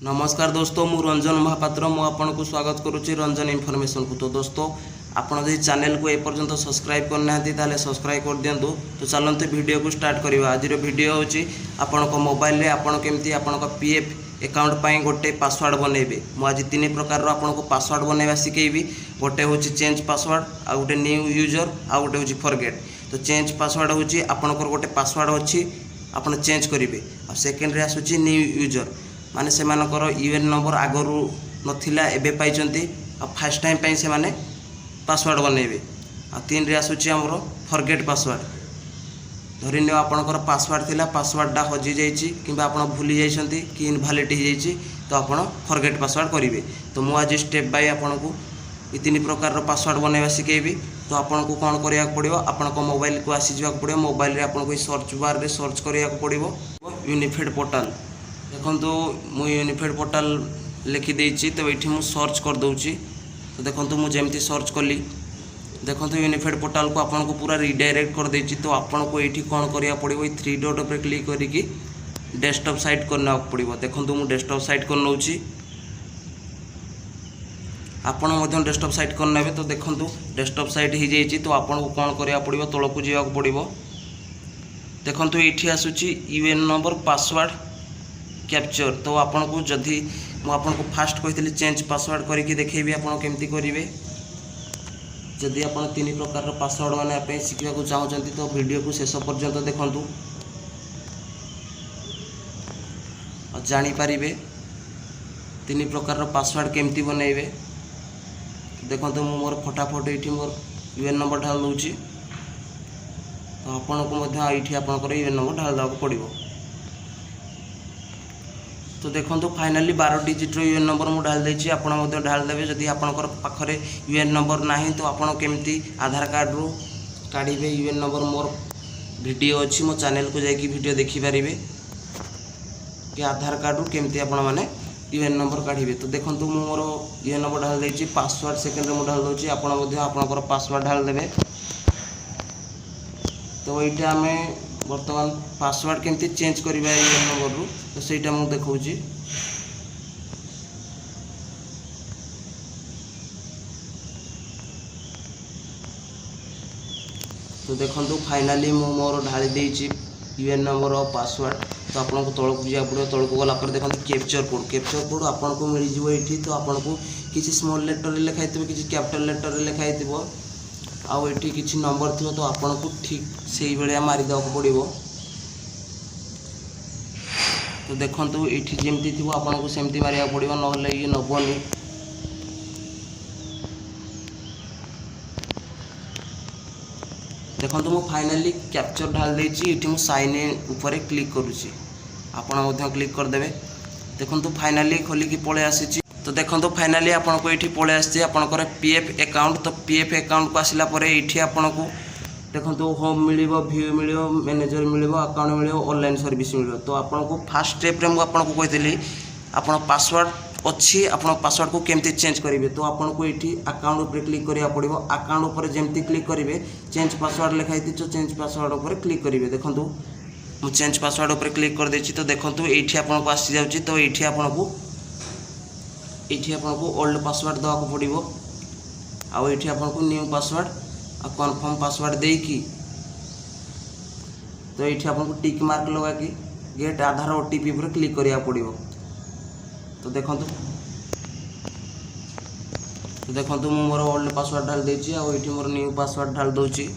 नमस्कार दोस्तों मु रंजन महापात्र मु आपन को स्वागत करुच्ची रंजन इनफॉरमेशन को। तो दोस्तों आपन जो चैनल को एपर्यंत सब्सक्राइब करना ताले सब्सक्राइब कर दिंतु। तो चलते वीडियो को स्टार्ट करवा। आज वीडियो होची आपन को मोबाइल रे आपन केमती आपन को पीएफ अकाउंट पाई गोटे पासवर्ड बनइबे। मु आज तीन प्रकार रो आपन को पासवर्ड बनइबा सिखेबी। गोटे होची चेंज पासवर्ड, आ गोटे न्यू यूजर, आ गोटे होची फॉरगेट। तो चेंज पासवर्ड होची आपन को गोटे पासवर्ड होची आपन चेंज करिवे। आ सेकंड रे आसुची न्यू यूजर माने से मानकर यूएन नंबर आगरू नथिला एबे पाइचंती आ फर्स्ट टाइम पाई से माने पासवर्ड बनइबे। आ तीन रे आसुची हमरो फॉरगेट पासवर्ड। धरि नियो आपनकर पासवर्ड थिला, पासवर्डटा हजि जाइछि किबा आपन भूली जाइछंती कि इनवैलिड हो जाइछि, तो आपन फॉरगेट पासवर्ड करिवे। तो मु आज स्टेप बाय आपन को ई तीन प्रकार रो पासवर्ड बनइबा सिखेबी। तो आपन को कोन करिया पड़िबो, आपन को मोबाइल को आसी जिवा पड़िबो। मोबाइल रे आपन को सर्च बार रे सर्च करिया पड़िबो यूनिफाइड पोर्टल। देखो मु यूनिफाइड पोर्टल लिखि देछि। तो ये मु सर्च कर दउछि। तो देखो मु जेमती सर्च कली, देखो यूनिफाइड पोर्टल को आपन को पूरा रिडायरेक्ट कर देछि। तो आपन को ये कौन करिया पड़िबो, ये थ्री डॉट पर क्लिक करिकि डेस्कटॉप साइट करना पड़िबो। देखो मु डेस्कटॉप साइट कर नउछि, आपन मध्य डेस्कटॉप साइट कर नेबे। तो देखो डेस्कटॉप साइट हो जाइछि। तो आपन को कौन करिया पड़िबो, तळकु जिवा पड़िबो। देखो ये आसुछि यूएन नंबर पासवर्ड कैप्चर। तो आपन को जदि मु आपन को फास्ट कहितली चेंज पासवर्ड करके देखैबी आपन केमती करिवे। जदि आपन तीन प्रकार पासवर्ड माने आपे सिखिबा को चाहउचंती तो वीडियो को शेष पर्यंत देखंतु और जानि पारिबे तीन प्रकार पासवर्ड केमती बनइबे। देखंतु मु मोर फटाफट एठी मोर यूएन नंबर ढाल दउची। तो आपन को मध्य एठी आपन कर यूएन नंबर ढाल दाको पड़िबो। तो देखो फाइनाली 12 डिजिट यूएन नंबर मु ढाल देछि। आपन मध्य ढाल देबे। जदि आपनकर पाखरे यूएन नंबर नाही तो आपन केमती आधार कार्ड रो काढिबे यूएन नंबर। मोर वीडियो अछि मो चैनल को जाई कि वीडियो देखि पारिबे कि आधार कार्ड रो केमती आपन माने यूएन नंबर काढिबे। तो देखो मु मोर यूएन नंबर ढाल देछि। पासवर्ड सेकंड रे मु ढाल दोछि। आपन मध्य आपनकर पासवर्ड ढाल देबे। तो एटा हमें वर्तमान पासवर्ड केमती चेंज करिबा यूएन नंबर रो, तो सेटा मु देखौछि। तो देखंतु फाइनाली मु मोर ढाली देछि यूएन नंबर और पासवर्ड। तो आपन को तळक जिया पड़ो। तळक गला पर देखंतु कैप्चर कोड। कैप्चर कोड आपन को मिल जिवो एठी। तो आपन को किछि स्मॉल लेटर रे लिखाइ थिबो, किछि कैपिटल लेटर रे लिखाइ थिबो, आउ एठी किछि नंबर थिबो। तो आपन को ठीक सेही बेले मारि दाको पड़िबो। तो देखंतु एठी जेमती थिबो आपन को सेमती मारिया पड़िबो, नहले ये नबनी। देखंतु मु फाइनली कैप्चर ढाल देछि। एठी मु साइन इन ऊपर क्लिक करूछि। आपन मध्य क्लिक कर देबे। देखंतु फाइनली खोली कि पळे आसीछि। तो देखो फाइनाली आपन को ये पळे आसी आपनकर पीएफ अकाउंट। तो पीएफ अकाउंट को आसला परे ये आपन को देखो होम मिलिबो, व्यू मिलिबो, मैनेजर मिलिबो, अकाउंट मिलिबो, ऑनलाइन सर्विस मिलिबो। तो आपन को फर्स्ट स्टेप रे मु आपन को कहितली आपन पासवर्ड अच्छी आपन पासवर्ड को केमती चेंज करिवे। तो आपन को ये अकाउंट ऊपर क्लिक करिया पड़िबो। अकाउंट ऊपर जेमती क्लिक करिवे चेंज पासवर्ड लिखाई थी। तो चेंज पासवर्ड ऊपर क्लिक करिवे। देखंतु मु चेंज पासवर्ड ऊपर क्लिक कर देछि। तो देखंतु एठी आपन को आसी जाउची। तो एठी आपन को ओल्ड पासवर्ड दवा को पड़िबो। आ एठी आपन को न्यू पासवर्ड आ कन्फर्म पासवर्ड देई की। तो एठी आपन को टिक मार्क लगा कि गेट आधार ओटीपी पर क्लिक करिया पड़िबो। तो देखंतु मु मोर ओल्ड पासवर्ड ढाल देछि। आ एठी मोर न्यू पासवर्ड ढाल दोछि।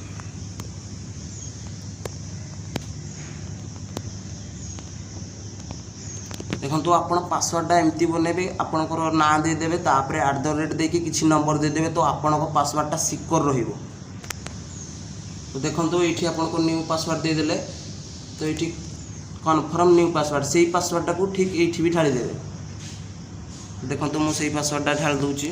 देखो आपन पासवर्ड एमती बनेबे। आपनकर ना दे देबे, तापरे @ देकी किछि नंबर दे देबे। तो आपन को पासवर्डटा सिक्योर रहिबो। तो देखो ये आपन को न्यू पासवर्ड दे देले। तो ये कन्फर्म न्यू पासवर्ड सेही पासवर्डटा को ठीक एठी भी ढाली देबे। देखो मु सेही पासवर्डटा ढाल दोछि।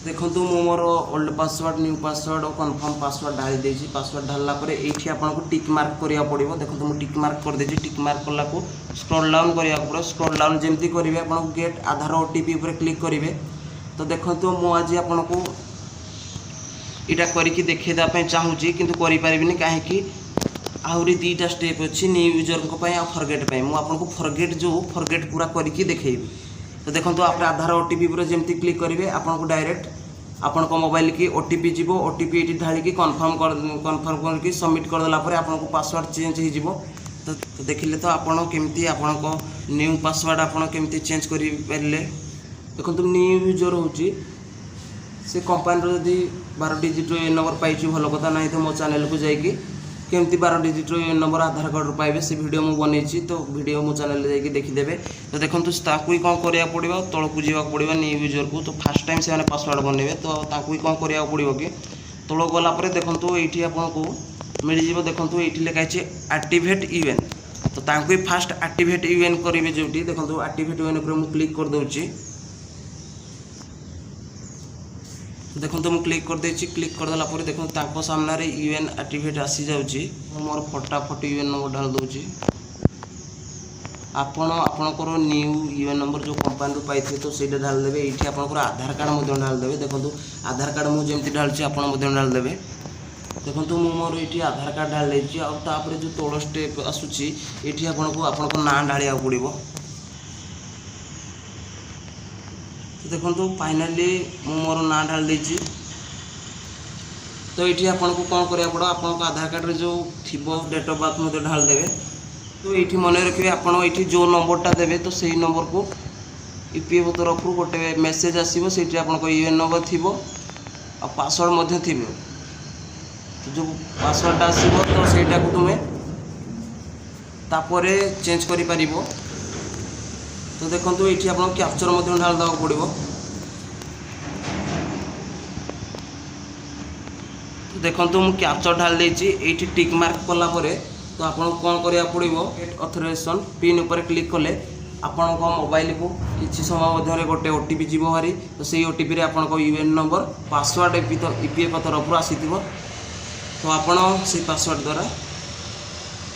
देखो मु मोर ओल्ड पासवर्ड, न्यू पासवर्ड और कन्फर्म पासवर्ड ढाली देछि। पासवर्ड ढालला परे एठी आपन को टिक मार्क करिया पड़िबो। देखो मु टिक मार्क कर देछि। टिक मार्क करला को स्क्रॉल डाउन करिया पड़ो। स्क्रॉल डाउन जेमती करिवे आपन को गेट आधार ओटीपी ऊपर क्लिक करिवे। तो देखो मु आज आपन को इटा करिकि देखैदा पय चाहूची, किंतु करि परिबिनी काहे कि आउरी दीटा स्टेप अछि न्यू यूजर को पय आ फॉरगेट पय। मु आपन को फॉरगेट पूरा करिकि देखैबी। तो देखो आप आधार ओटीपी पर जमी क्लिक करेंगे आपको डायरेक्ट आपण मोबाइल की ओटीपी जीव ओटीपी ये ढाली कन्फर्म करके सबमिट करदेला आपको पासवर्ड चेंज हो। तो देखिले तो आपड़ केमती आपण न्यू पासवर्ड आपड़ केमती चेंज करें। देखो न्यू यूजर हूँ से कंपानी जदि 12 डिजिट ये नंबर पाई भल कथा ना तो मो चैनल को जाकि केमती 12 डिजिट ये नंबर आधार कार्ड पाइबे से वीडियो मुझे बनई तो वीडियो मो चैनल जाकि देखीदेवे। तो देखो कौन करा पड़ो तौक जावाक पड़ो न्यू यूजर को। तो फास्ट टाइम से पासवर्ड बनइबे तो कौन करा पड़ो कि तौक गलापर देखो ये आपको मिल जाव। देखो ये लिखाई एक्टिवेट यूएन तो फास्ट एक्टिवेट यूएन करेंगे जो देखो एक्टिवेट यूएन पर मुझे क्लिक कर दूची। देखो तो मुझे क्लिक कर देछि क्लिक करदेला देखो सामने यूएन एक्टिवेट आसी जाउची मोर फटाफट यूएन नंबर ढाल दूची। आपणकर न्यू यूएन नंबर जो कंपानी पाई तो सहीटा ढाल देवे। ये आपंकर आधार कार्ड ढाल देवे। देखो आधार कार्ड मुझे जमी ढालुची आप ढाल देवे। देखो मुझे मोर ये आधार कार्ड ढाल देछि आउे जो तौल स्टेप आसूची ये आपको ना ढालिया पड़ो। देखो फाइनाली मोर ना ढाल देछि। तो ये आपको कौन करा पड़ो आपको आधार कार्ड जो थी डेट ऑफ बर्थ मत ढाल देवे। तो ये मन रखिए आपड़ ये जो नंबरटा देवे तो सही नंबर को ईपीएफओ तरफ गोटे मेसेज आसो से आपको यूएन नंबर थी और पासवर्ड थी। तो जो पासवर्ड आसो तो सहीटा को तुम्हें तापर चेंज कर पार। तो देखो ये आपको कैप्चर ढाल देवा पड़ो। तो देखो मुझे कैप्चर ढाल देछि ये टिक मार्क कलापर तो आपको कौन करा पड़ो ऑथराइजेशन पिन उपर क्लिक कले आपण मोबाइल को किसी समय गोटे ओटीपी जीव भारी तो सही ओटीपी रे आपको यूएन नंबर पासवर्ड ईपीएफओ तरफ आसी तो आपण से पासवर्ड द्वारा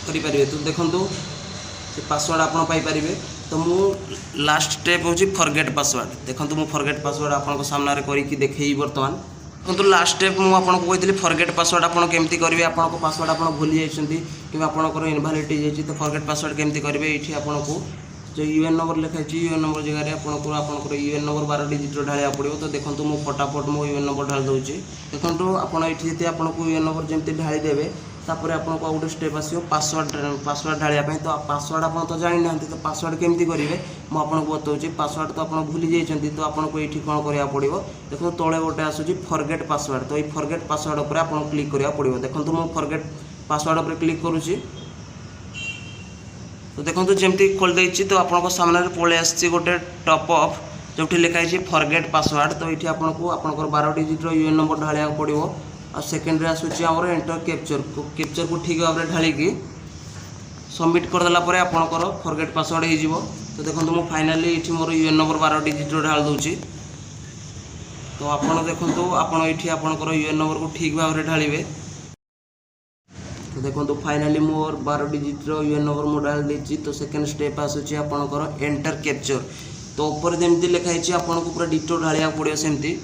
करें। तो देखो से पासवर्ड आप पाइपर। तो मु लास्ट स्टेप हूँ फॉरगेट पासवर्ड। देखो मुझे फॉरगेट पासवर्ड आपको सामने करके देखे बर्तमान। तो लास्ट स्टेप मुझे कही फॉरगेट पासवर्ड आपको केमती करेंगे आपको पासवर्ड आप भूली जाइए कि आपंकर इनवैलिड हो जाए तो फॉरगेट पासवर्ड केमती करेंगे। ये आपको जो यूएन नंबर लिखाई यूएन नंबर जगह आपंकर यूएन नंबर 12 डिजिट ढालिया पड़ो। तो देखो मुझे फटाफट मो यूएन नंबर ढाल दूसरी। देखो आपको यूएन नंबर जमी ढाली देवे तापर आपको गोटे स्टेप आसो पासवर्ड ढालिया। तो पासवर्ड आप तो जानी ना तो पासवर्ड केमती करेंगे मुझे बताऊँ। पासवर्ड तो आप भूली जाइए तो आपको ये कौन करा पड़ो देखो तले गोटे आसूँ फॉरगेट पासवर्ड। तो ये फॉरगेट पासवर्ड पर आपको क्लिक करा पड़ो। देखो मुझे फॉरगेट पासवर्ड पर क्लिक करुँची। तो देखो जमी खोल देछि तो आपको सामने पलि आसी गोटे टॉप अप जो लिखाई फॉरगेट पासवर्ड। तो ये आपको 12 डिजिट यूएन नंबर ढालिया पड़ो। और सेकेंड आसूँ आमर एंटर कैप्चर को ठीक भाव में ढालिकी सबमिट करदेला आपंकर फॉरगेट पासवर्ड हो। तो देखो मुझे फाइनाली ये मोर यूएन नंबर 12 डिजिट ढाल दूची। तो आप देखो आपंकर यूएन नंबर को ठीक भाव में ढालिबे। तो देखो फाइनाली मोर 12 डिजिट यूएन नंबर मुझे ढाल देछि। तो सेकेंड स्टेप आसूँ आपंकर एंटर कैप्चर। तो ऊपर जमी लिखाई आपको पूरा डिटो ढालिया पड़ो सेमती।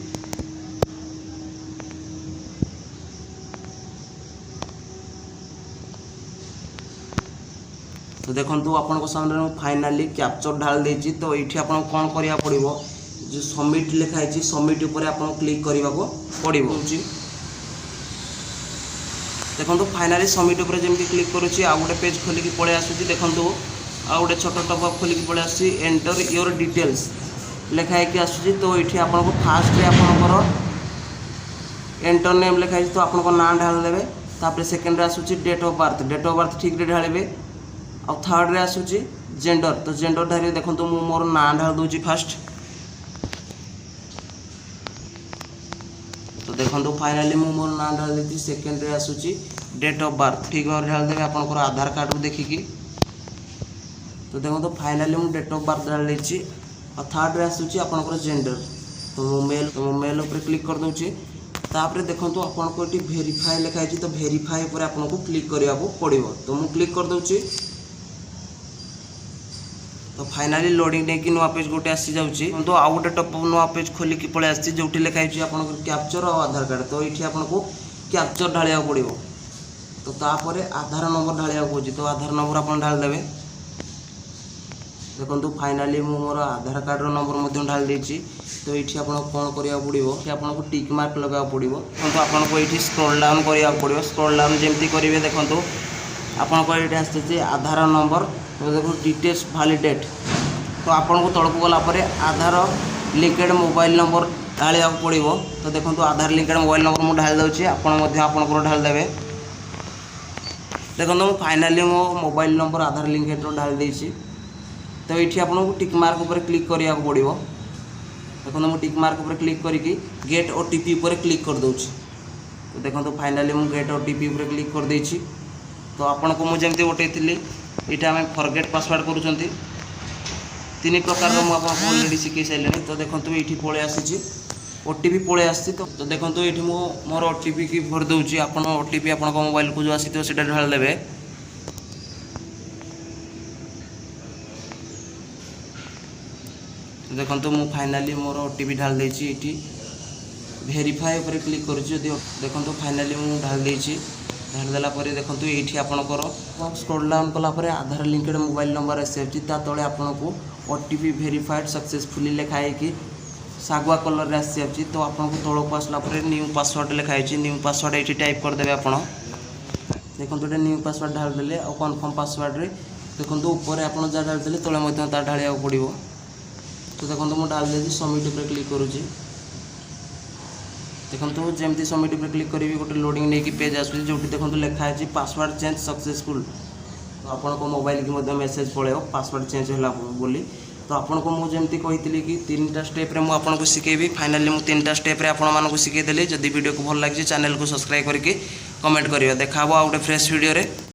तो देखो आपको सामने फाइनाली कैप्चर ढाल देछि। तो ये आपको कौन करा पड़ो जो सबमिट लिखाई सबमिट उपर आपको क्लिक करने को पड़ो। देखो फाइनाली सबमिट उपर जमी क्लिक करुँची आ गोटे पेज खोलिकी पलि आसूँ। देखो आ गोटे छोट टॉप अप खोलिकी पलि आसूँ एंटर योर डिटेल्स लिखाई आसूँ। तो ये आपको फास्ट आपंकर एंटर नेम लिखाई तो आपको ना ढाल देवे। तापर सेकेंड आसूँ डेट ऑफ बर्थ ठीक ढालिबे। और थर्ड रे आसूँ जेंडर तो जेंडर ढालिए। देखो मुझे मोर ना ढाल दूची फास्ट। तो देखो फाइनाली मुझे मोर ना ढाल दी। सेकेंड रे आसूँ डेट ऑफ बर्थ ठीक भाव ढाल देवे आपंकर आधार कार्ड को देखिकी। तो देखो फाइनाली मुझे डेट ऑफ बर्थ ढाल दी। और थर्ड रे आसूँ आपंकर जेंडर तो मेल उपर क्लिक कर दूची। तापर देखो आपको ये भेरीफाई लिखाई तो भेरीफाई पर आपको क्लिक करने को पड़ो। तो मुझे क्लिक कर दूची। तो फाइनाली लोडिंग नहीं नुआ पेज गोटे आसी जाऊँगी। तो आउ गोटे टॉप नुआ पेज खोलिकी पलि आसी जो लिखाई आप कैप्चर और आधार कार्ड। तो ये आपको कैप्चर ढालिया पड़ो। तो तापर आधार नंबर ढालिया कହୁଛି। तो आधार नंबर आप ढाल देवे। देखो फाइनाली मु मोर आधार कार्ड नंबर मध्य ढाल देछि। तो ये कौन करा पड़ो कि आपको टिक मार्क लगा पड़ो। देखो आपको ये स्क्रॉल डाउन करा पड़ो। स्क्रॉल डाउन जमती करेंगे देखो आपको ये आसे आधार नंबर देखो डिटेल्स वैलिडेट। तो आपको तौक गलापर आधार लिंकेड मोबाइल नंबर ढालिया पड़ो। तो देखो आधार लिंकेड मोबाइल नंबर मुझे ढाल दूसरी आपंकर ढालदेवे। देखो मुझे फाइनाली मो मोबाइल नंबर आधार लिंकेड ढाल देछि। तो ये आपको टिक मार्क पर क्लिक करा पड़ो। देखो मुझे टिक मार्क पर क्लिक करके गेट ओटीपी पर क्लिक कर दूँ। तो देखो फाइनाली मुझे गेट ओटीपी पर क्लिक कर देछि। तो आपन को मुझे जमती गोटे यहाँ आम फरगेट पासवर्ड करूँ तीन प्रकार मुझे अलरेडी शिखी सारे। तो देखो ये पलि आसी ओटीपी पलि आसी। तो देखो ये मोर ओटीपी की भर दूसरी आप ओटीपी आप मोबाइल को जो आसी तो ढाल देवे। तो देखो मुझे फाइनाली मोर ओटीपी ढाल देछि। ये वेरीफाई पर क्लिक करुँच। देखो फाइनाली मुझे ढाल देछि। ढाल देला देखो ये आपणकर स्क्रॉल डाउन कलापर आधार लिंकेड मोबाइल नंबर आसी तले आपको ओटीपी वेरीफाइड सक्सेसफुली लिखाई कि सागुआ कलर आसी। तो आपको तौक आसला न्यू पासवर्ड लिखाई। न्यू पासवर्ड ये टाइप करदे आप देखो ये न्यू पासवर्ड ढाल देले और कन्फर्म पासवर्ड रे देखो ऊपर आप जहाँ ढाल देले तले ढालिया पड़ो। तो देखो मुझे ढाल दे सबमिट पर क्लिक करुँच। देखो जमती सबमिट पर क्लिक करी गोटे लोडिंग नहीं पेज आस जो देखो लिखाई पासवर्ड चेंज सक्सेसफुल। तो आपको मोबाइल की मेसेज पड़ो पासवर्ड चेंज है बोली। तो आपको मुझे जमती कही कि 3टा स्टेप रे मुझे शिखेबी। फाइनाली मुझे 3टा स्टेप रे आपको शिखेदेली। जदि वीडियो को भल लगे चैनल को सब्सक्राइब करके कमेंट करियो। देखा आ गोटे फ्रेश वीडियो रे।